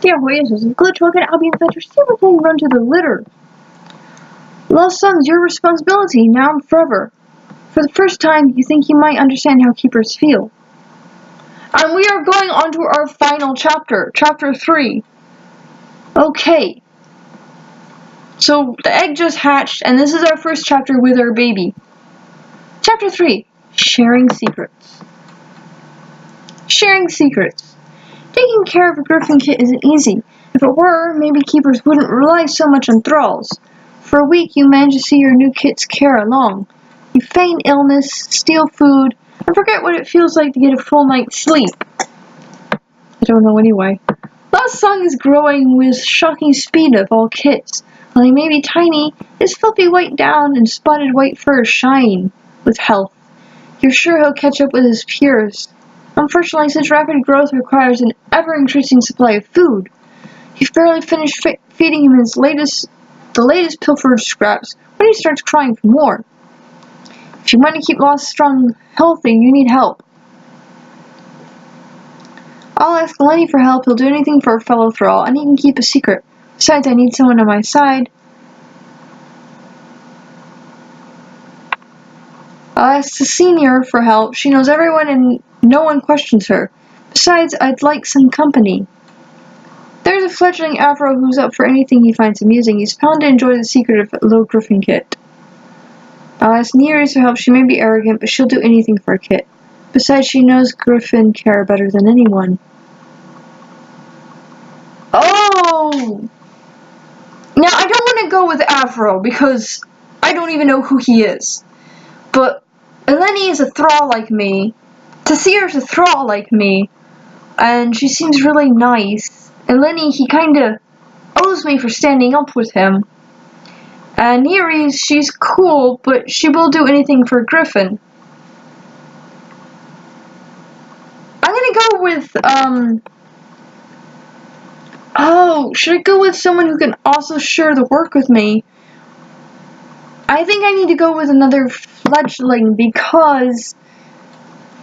第二回也是 Good talk and I'll be in touch with you before you run to the litter. Lostsong is your responsibility now and forever. For the first time, you think you might understand how keepers feel. And we are going on to our final chapter, chapter 3. Okay. So the egg just hatched, and this is our first chapter with our baby. Chapter 3, Sharing Secrets. Sharing secrets. Taking care of a griffin kit isn't easy. If it were, maybe keepers wouldn't rely so much on thralls. For a week, you manage to see your new kit's care along. You feign illness, steal food, and forget what it feels like to get a full night's sleep. I don't know anyway. Lostsong is growing with shocking speed of all kits. While he may be tiny, his filthy white down and spotted white fur shine with health. You're sure he'll catch up with his peers. Unfortunately, such rapid growth requires an ever-increasing supply of food. You've barely finished feeding him the latest pilfered scraps when he starts crying for more. If you want to keep Lostsong healthy, you need help. I'll ask Lenny for help. He'll do anything for a fellow thrall, and he can keep a secret. Besides, I need someone on my side. I'll ask the senior for help. She knows everyone and no one questions her. Besides, I'd like some company. There's a fledgling Avro who's up for anything he finds amusing. He's bound to enjoy the secret of a low griffin kit. I'll ask Nereus for help. She may be arrogant, but she'll do anything for a kit. Besides, she knows griffin care better than anyone. Oh! Now, I don't want to go with Avro, because I don't even know who he is. But Eleni is a thrall like me. Tasir's a thrall like me. And she seems really nice. Eleni, he kinda owes me for standing up with him. And Nereus, she's cool, but she will do anything for Griffin. I'm gonna go with, oh, should I go with someone who can also share the work with me? I think I need to go with another fledgling because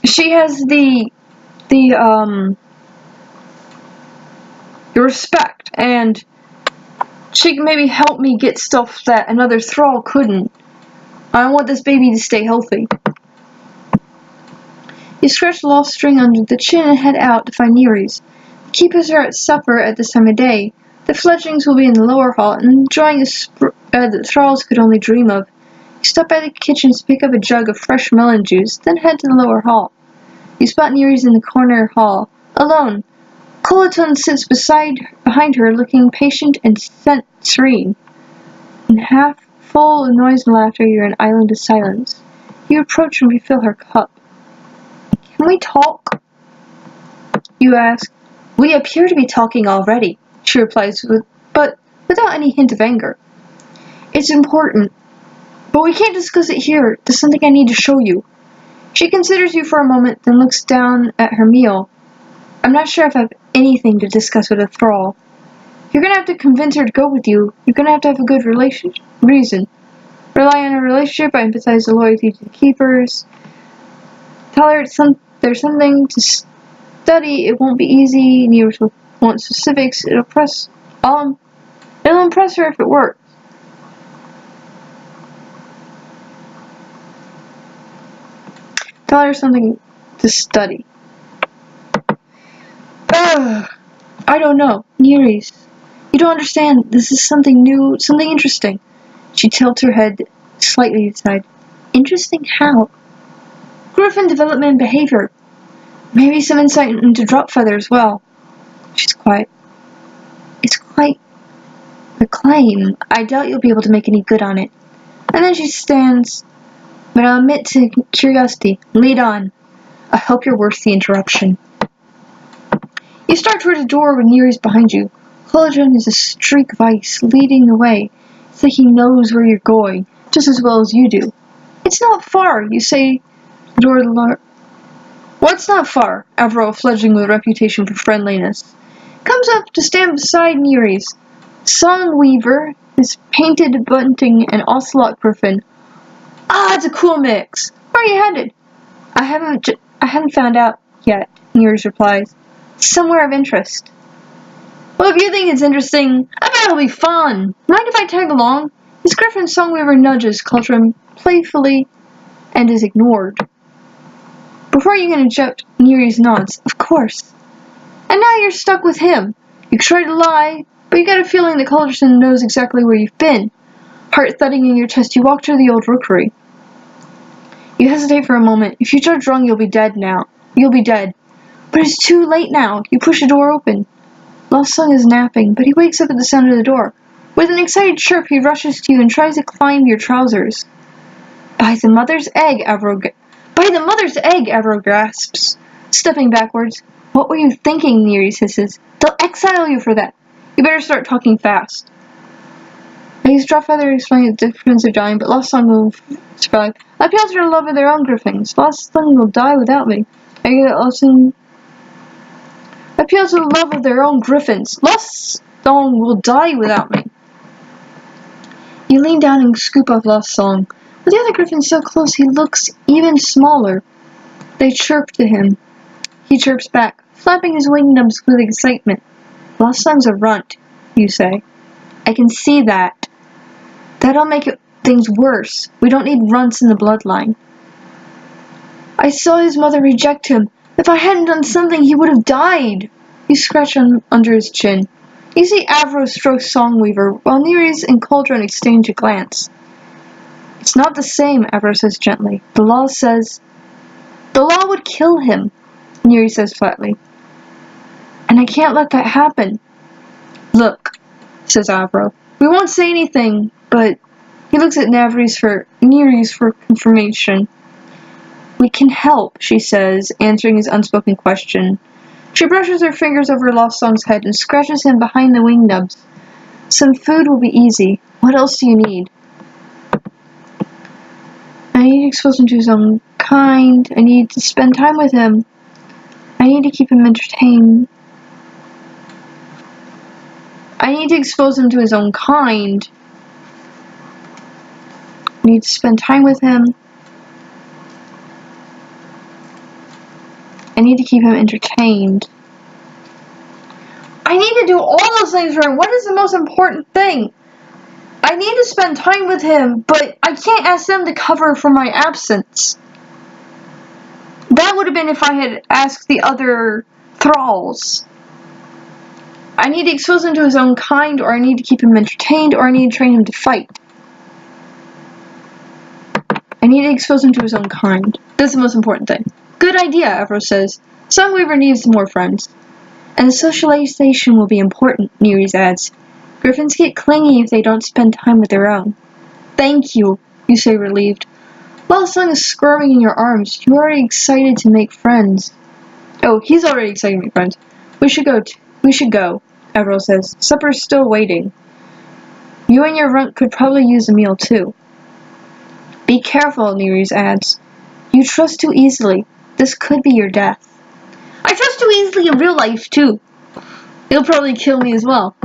she has the respect, and she can maybe help me get stuff that another thrall couldn't. I want this baby to stay healthy. You scratch the lost string under the chin and head out to find Nereus. The keepers are at supper at this time of day. The fledglings will be in the lower hall and enjoying a spread that thralls could only dream of. You stop by the kitchen to pick up a jug of fresh melon juice, then head to the lower hall. You spot Nereus in the corner hall, alone. Colaton sits behind her, looking patient and serene. In half full of noise and laughter, you're an island of silence. You approach and refill her cup. Can we talk? You ask. We appear to be talking already, she replies, but without any hint of anger. It's important, but we can't discuss it here. There's something I need to show you. She considers you for a moment, then looks down at her meal. I'm not sure if I have anything to discuss with a thrall. You're gonna have to convince her to go with you. You're gonna have to have a good reason. Rely on a relationship. I emphasize the loyalty to the keepers. Tell her there's something to study. It won't be easy. Nereus will want specifics. It'll impress her if it works. Tell her something to study. I don't know. Nereus, you don't understand. This is something new, something interesting. She tilts her head slightly to the side. Interesting how? Griffin development and behavior. Maybe some insight into drop feather as well. She's quiet. It's quite a claim. I doubt you'll be able to make any good on it. And then she stands. But I'll admit to curiosity. Lead on. I hope you're worth the interruption. You start toward the door with Nereus behind you. Colaton is a streak of ice leading the way. It's like he knows where you're going, just as well as you do. It's not far, you say. The door of the What's not far? Avro, a fledgling with a reputation for friendliness, comes up to stand beside Nereus. Songweaver, his painted bunting, and ocelot griffin. Ah, it's a cool mix. Where are you headed? I haven't found out yet, Nereus replies. Somewhere of interest. Well, if you think it's interesting, I bet it'll be fun. Mind if I tag along? His Griffin Songweaver nudges Cultron playfully and is ignored. Before you can interject, Nereus nods. Of course. And now you're stuck with him. You try to lie, but you get a feeling that Cultron knows exactly where you've been. Heart thudding in your chest, you walk to the old rookery. You hesitate for a moment. If you judge wrong, you'll be dead now. You'll be dead. But it's too late now. You push the door open. Lostsong is napping, but he wakes up at the sound of the door. With an excited chirp, he rushes to you and tries to climb your trousers. By the mother's egg, Avro gasps, stepping backwards. What were you thinking, Nereus hisses. They'll exile you for that. You better start talking fast. He's dropped feather explaining the difference of dying, but Lostsong will survive. I appeal to the love of their own griffins. Lostsong will die without me. Appeal to the love of their own griffins. Lostsong will die without me. You lean down and scoop up Lostsong. With the other griffins so close, he looks even smaller. They chirp to him. He chirps back, flapping his wing nubs with excitement. Lostsong's a runt, you say. I can see that. That'll make things worse. We don't need runts in the bloodline. I saw his mother reject him. If I hadn't done something, he would have died. You scratch under his chin. You see Avro stroke Songweaver, while Nereus and Cultron exchange a glance. It's not the same, Avro says gently. The law would kill him, Nereus says flatly. And I can't let that happen. Look, says Avro. We won't say anything, but he looks at Nereus for confirmation. We can help, she says, answering his unspoken question. She brushes her fingers over Lostsong's head and scratches him behind the wing nubs. Some food will be easy. What else do you need? I need to expose him to his own kind. I need to spend time with him. I need to keep him entertained. I need to expose him to his own kind. I need to spend time with him. I need to keep him entertained. I need to do all those things for him. What is the most important thing? I need to spend time with him, but I can't ask them to cover for my absence. That would have been if I had asked the other thralls. I need to expose him to his own kind, or I need to keep him entertained, or I need to train him to fight. I need to expose him to his own kind. That's the most important thing. Good idea, Avro says. Songweaver needs more friends. And the socialization will be important, Nereus adds. Griffins get clingy if they don't spend time with their own. Thank you, you say relieved. Lostsong is squirming in your arms. You're already excited to make friends. Oh, he's already excited to make friends. We should go, Avro says. Supper's still waiting. You and your runt could probably use a meal too. Be careful, Nereus adds. You trust too easily. This could be your death. I trust too easily in real life, too. He'll probably kill me as well.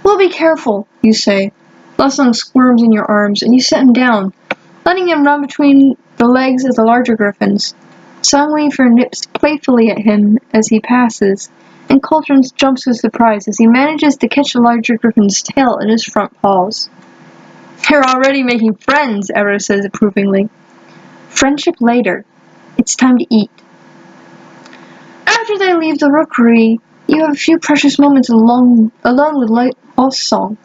Well, be careful, you say. Lostsong squirms in your arms, and you set him down, letting him run between the legs of the larger griffins. Songweaver nips playfully at him as he passes, and Cultron jumps with surprise as he manages to catch the larger griffin's tail in his front paws. They're already making friends, Avro says approvingly. Friendship later. It's time to eat. After they leave the rookery, you have a few precious moments alone with Lostsong.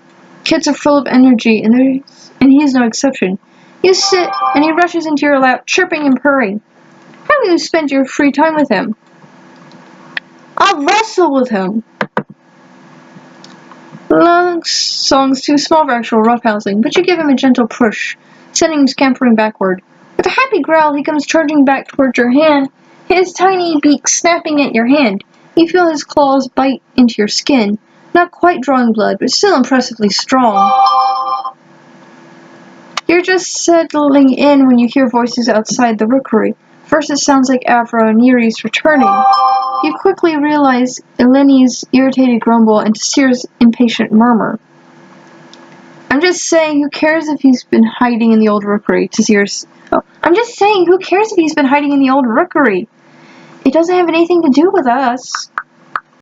Kids are full of energy, and he is no exception. You sit, and he rushes into your lap, chirping and purring. How will you spend your free time with him? I'll wrestle with him. Lostsong's too small for actual roughhousing, but you give him a gentle push, sending him scampering backward. With a happy growl, he comes charging back towards your hand, his tiny beak snapping at your hand. You feel his claws bite into your skin, not quite drawing blood, but still impressively strong. You're just settling in when you hear voices outside the rookery. First it sounds like Avro and Nereus returning. You quickly realize Eleni's irritated grumble and Tasir's impatient murmur. I'm just saying, who cares if he's been hiding in the old rookery? I'm just saying, who cares if he's been hiding in the old rookery? It doesn't have anything to do with us.